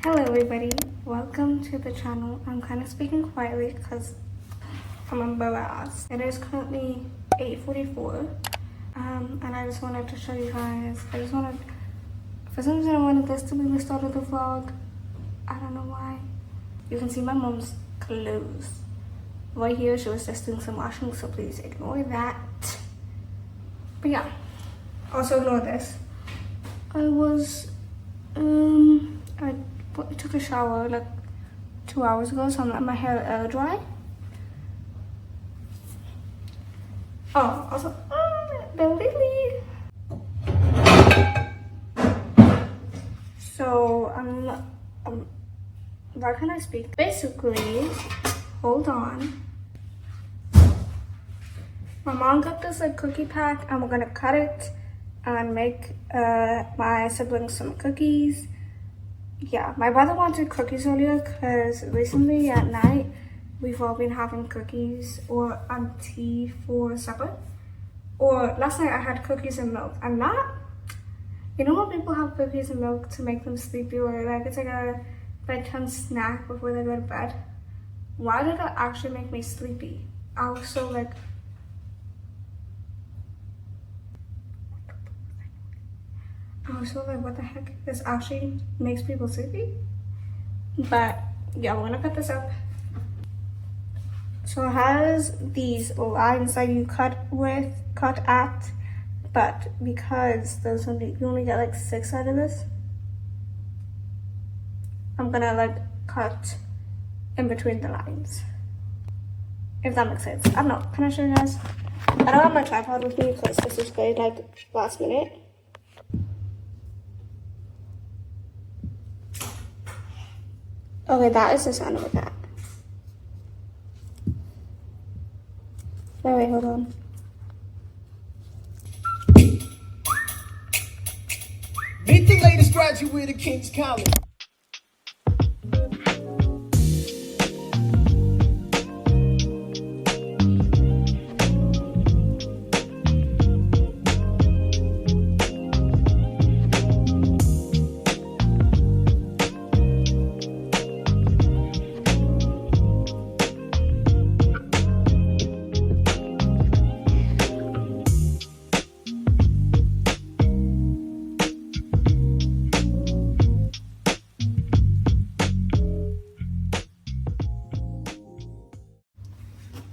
Hello everybody, welcome to the channel. I'm kind of speaking quietly because I'm embarrassed. It is currently 8:44 and I just wanted to show you guys, for some reason I wanted this to be the start of the vlog. I don't know why. You can see my mom's clothes. Right here she was just doing some washing, so please ignore that. But yeah, also ignore this. I took a shower like 2 hours ago, so I'm letting my hair air dry. Oh, also, the lily. So, why can't I speak? Basically, hold on. My mom got this like cookie pack and we're gonna cut it and make my siblings some cookies. Yeah, my brother wanted cookies earlier because recently at night we've all been having cookies or tea for supper. Or last night I had cookies and milk. And that, you know when people have cookies and milk to make them sleepy, or like it's like a bedtime snack before they go to bed? Why did that actually make me sleepy? I was so like, what the heck? This actually makes people sleepy? But yeah, we're gonna cut this up. So it has these lines that you cut at, but because you only get like 6 out of this, I'm gonna like cut in between the lines. If that makes sense. I don't know. Can I show you guys? I don't have my tripod with me because this was great like last minute. Okay, that is the sound of a cat. Oh, wait, hold on. Meet the latest graduate of King's College.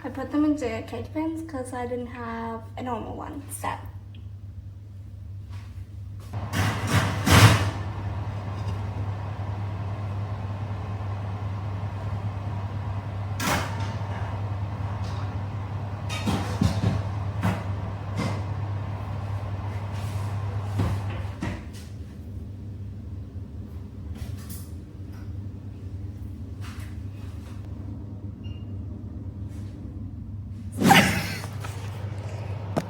I put them into cake pans because I didn't have a normal one set.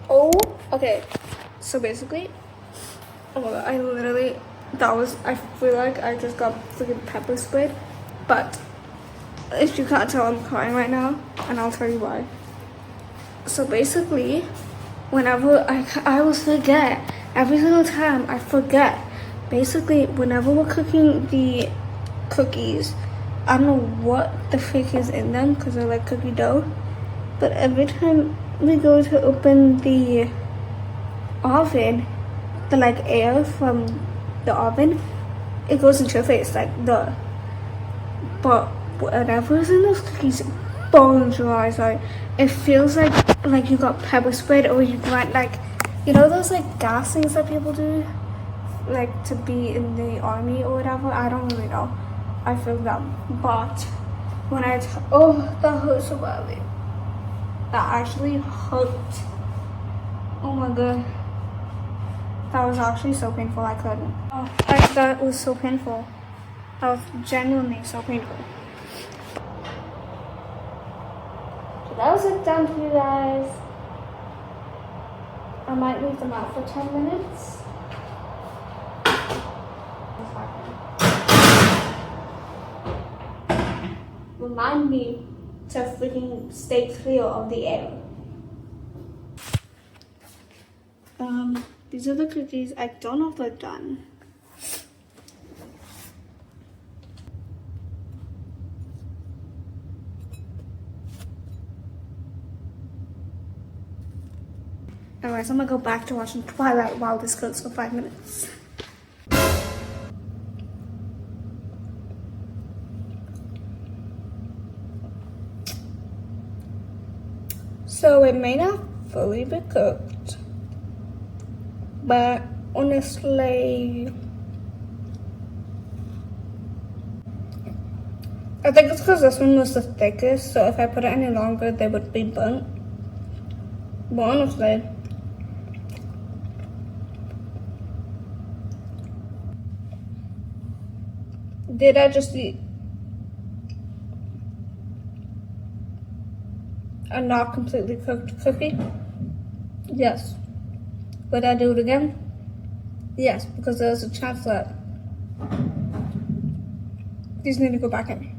Oh, okay. So basically, oh my god, I feel like I just got freaking pepper sprayed. But if you can't tell, I'm crying right now, and I'll tell you why. So basically, whenever I always forget, every single time I forget. Basically, whenever we're cooking the cookies, I don't know what the frick is in them because they're like cookie dough. But every time we go to open the oven, the like air from the oven, it goes into your face like the. But whatever's in those cookies burns your eyes out. It feels like you got pepper sprayed, or you got like, you know those like gas things that people do, like to be in the army or whatever. I don't really know. I feel them, but when oh, that hurts so badly. That actually hurt. Oh my god. That was actually so painful, I couldn't. Oh, that was so painful. That was genuinely so painful. So that was it done for you guys. I might leave them out for 10 minutes. Remind me to freaking stay clear of the air. These are the cookies. I don't know if they're done. Anyways, I'm gonna go back to watching Twilight while this cooks for 5 minutes. So it may not fully be cooked, but honestly, I think it's because this one was the thickest, so if I put it any longer, they would be burnt. But honestly, did I just eat a not completely cooked cookie? Yes. Would I do it again? Yes, because there's a chance that these need to go back in.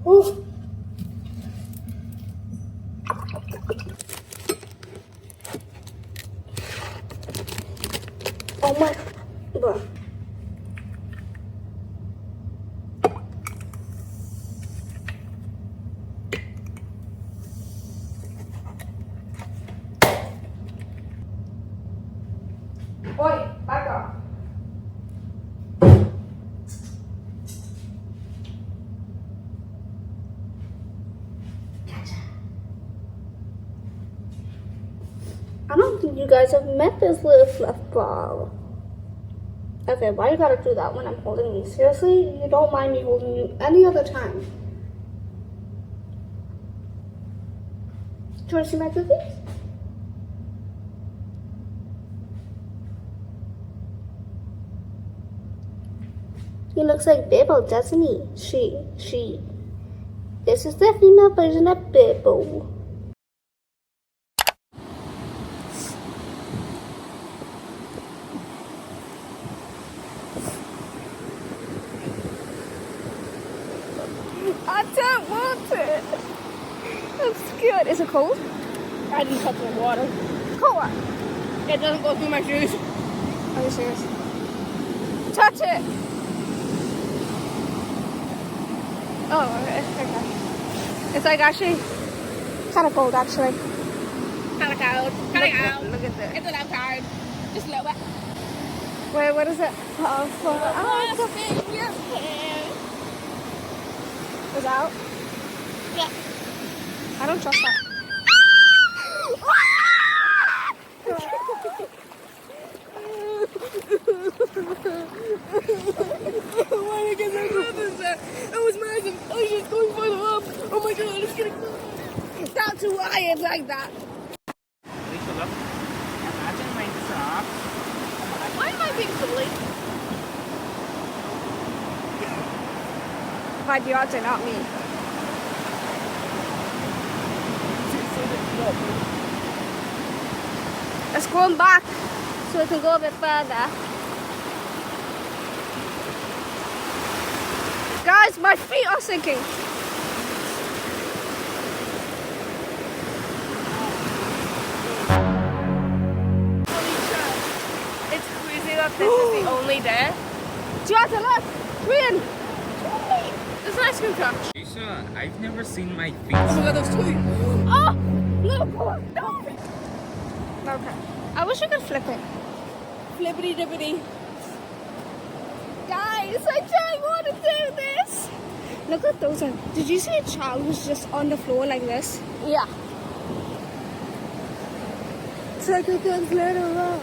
Oof. Oh my, bro. Oi, back off. I don't think you guys have met this little fluff ball. Okay, why you gotta do that when I'm holding you? Seriously, you don't mind me holding you any other time. Do you wanna see my cookies? He looks like Bibble, doesn't he? She. This is the female version of Bibble. I don't want it. I'm scared. Is it cold? I didn't touch the water. Cold. It doesn't go through my shoes. Are you serious? Touch it. Oh, okay. It's like actually kind of cold, actually. Kind of cold. Kind of cold. Look at this. It's a little cold. Just a little bit. Wait, what is it? Oh, was out? Yeah. I don't trust that. Why did I get so nervous? It was massive. I was just going further up. Oh my god, it's getting not too high. It's like that. Look, imagine my socks. Why am I being silly? By Beyonce, not me. Let's go back so we can go a bit further. Guys, my feet are sinking. It's crazy that this is the only day. Jonathan, look! Green! It's an ice cream truck. Aisha, I've never seen my feet. Oh my god, those two. Oh! No, come on. No! Okay. I wish you could flip it. Flippity dippity. Guys, I don't want to do this. Look at those. Did you see a child who's just on the floor like this? Yeah. It's like a good little rock.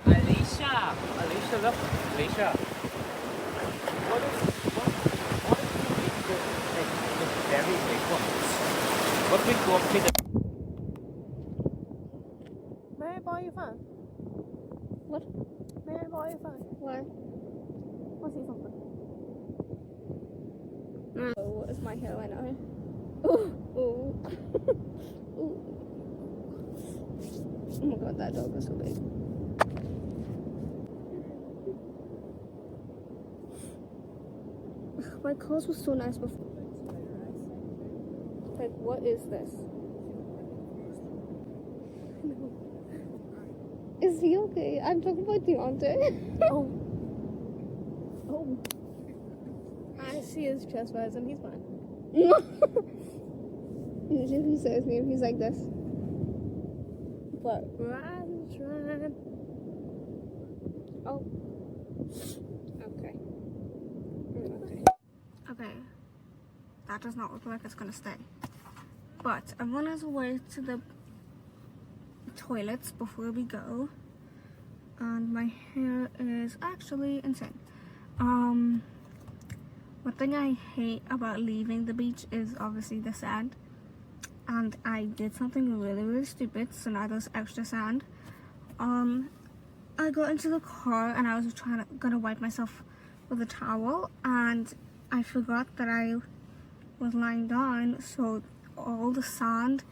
Alicia, look. Alicia. What is the very big ones? What will go up with the... May I borrow your phone? What? May I borrow your phone? Why? I'll see something. Oh, it's my hair right now. Ooh. Ooh. Ooh. Oh my god, that dog is so big. my clothes were so nice before. Like, what is this? Is he okay? I'm talking about Deontay. Oh. I see his trespassing. He's fine. Usually if he says his name, he's like this. But Rise and shine. oh, okay. Okay, that does not look like it's gonna stay. But I'm on his way to the toilets before we go, and my hair is actually insane. One thing I hate about leaving the beach is obviously the sand, and I did something really stupid, so now there's extra sand. I got into the car and I was gonna wipe myself with a towel, and I forgot that I was lying down, so all the sand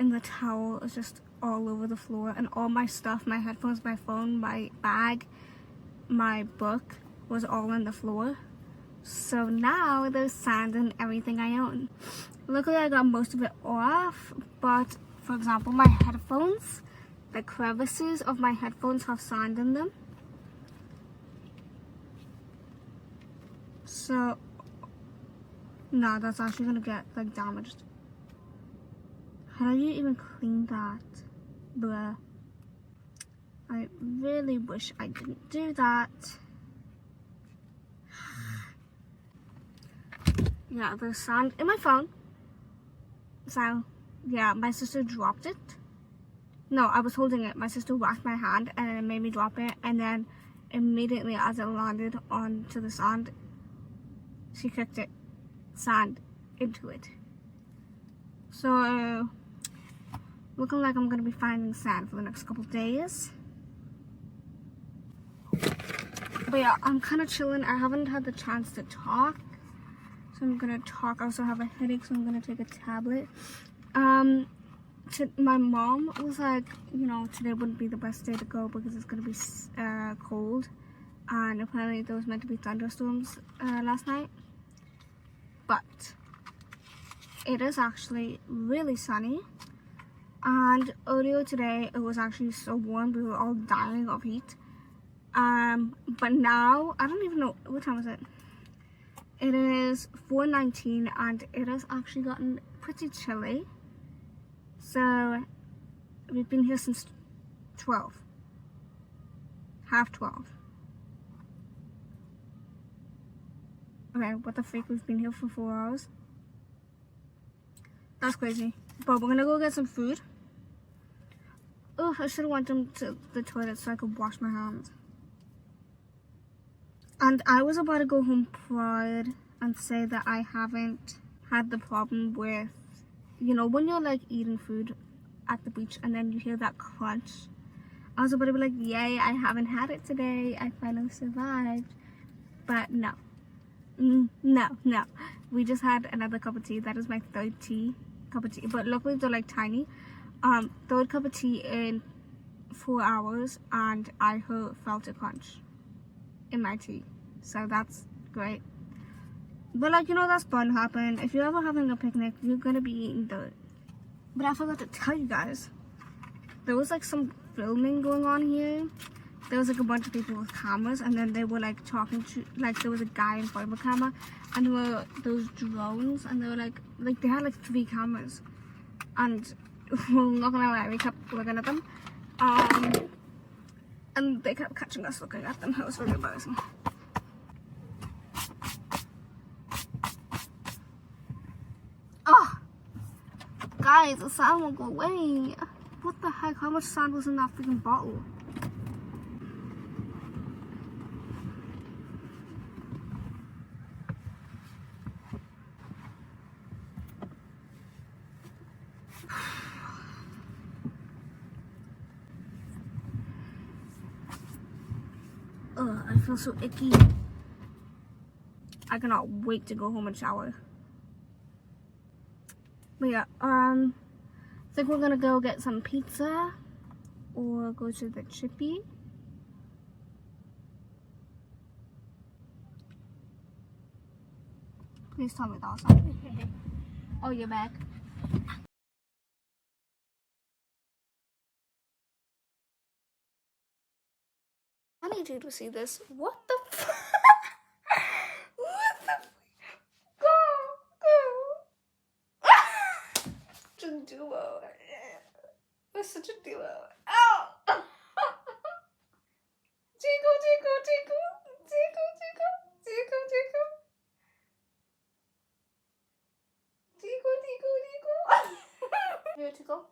in the towel is just all over the floor, and all my stuff, my headphones, my phone, my bag, my book was all on the floor. So now there's sand in everything I own. Luckily I got most of it off, but for example my headphones, the crevices of my headphones have sand in them. So no, that's actually gonna get like damaged. How do you even clean that? Bruh. I really wish I didn't do that. Yeah, there's sand in my phone. So, yeah, my sister dropped it. No, I was holding it. My sister whacked my hand and it made me drop it. And then immediately as it landed onto the sand, she kicked it, sand, into it. So, looking like I'm gonna be finding sand for the next couple days. But yeah, I'm kind of chilling. I haven't had the chance to talk, so I'm gonna talk. I also have a headache, so I'm gonna take a tablet. My mom was like, you know, today wouldn't be the best day to go because it's gonna be cold, and apparently there was meant to be thunderstorms last night. But it is actually really sunny, and earlier today it was actually so warm we were all dying of heat. But now I don't even know what time is it. It is 4:19 and it has actually gotten pretty chilly. So we've been here since 12, half 12. Okay, what the freak? We've been here for 4 hours. That's crazy. But we're gonna go get some food. Oh, I should have went to the toilet so I could wash my hands. And I was about to go home proud and say that I haven't had the problem with, you know, when you're like eating food at the beach and then you hear that crunch. I was about to be like, yay, I haven't had it today. I finally survived. But no. No. We just had another cup of tea. That is my third cup of tea. But luckily they're like tiny. Third cup of tea in 4 hours and I felt a crunch in my tea. So that's great. But like, you know, that's bound to happen. If you're ever having a picnic, you're gonna be eating dirt. But I forgot to tell you guys, there was like some filming going on here. There was like a bunch of people with cameras, and then they were like talking to, like there was a guy in front of a camera, and there were those drones, and they were like they had like 3 cameras, and I'm not gonna lie, we kept looking at them, and they kept catching us looking at them. It was really embarrassing. Oh, guys, the sand won't go away. What the heck? How much sand was in that freaking bottle? Ugh, I feel so icky. I cannot wait to go home and shower. But yeah, I think we're gonna go get some pizza or go to the Chippy. Please tell me that was something. Oh, you're back. I need you to see this. What the what the go such a duo. We're such a duo. Ow! Tickle, tickle, tickle, tickle, tickle, tickle, tickle. Tickle, tickle, tickle. Here, tickle.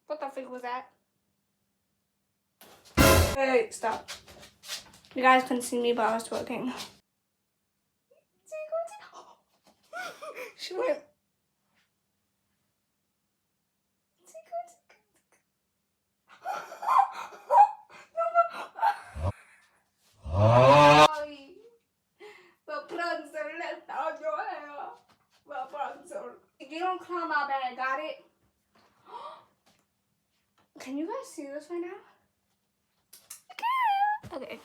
What the freak was that? Hey, stop. You guys couldn't see me, but I was twerking. Tickle, tickle. She went. Tickle, tickle, tickle. Ay, Rapunzel left out your hair. Rapunzel. You don't climb my bag, got it? Can you guys see this right now? Okay.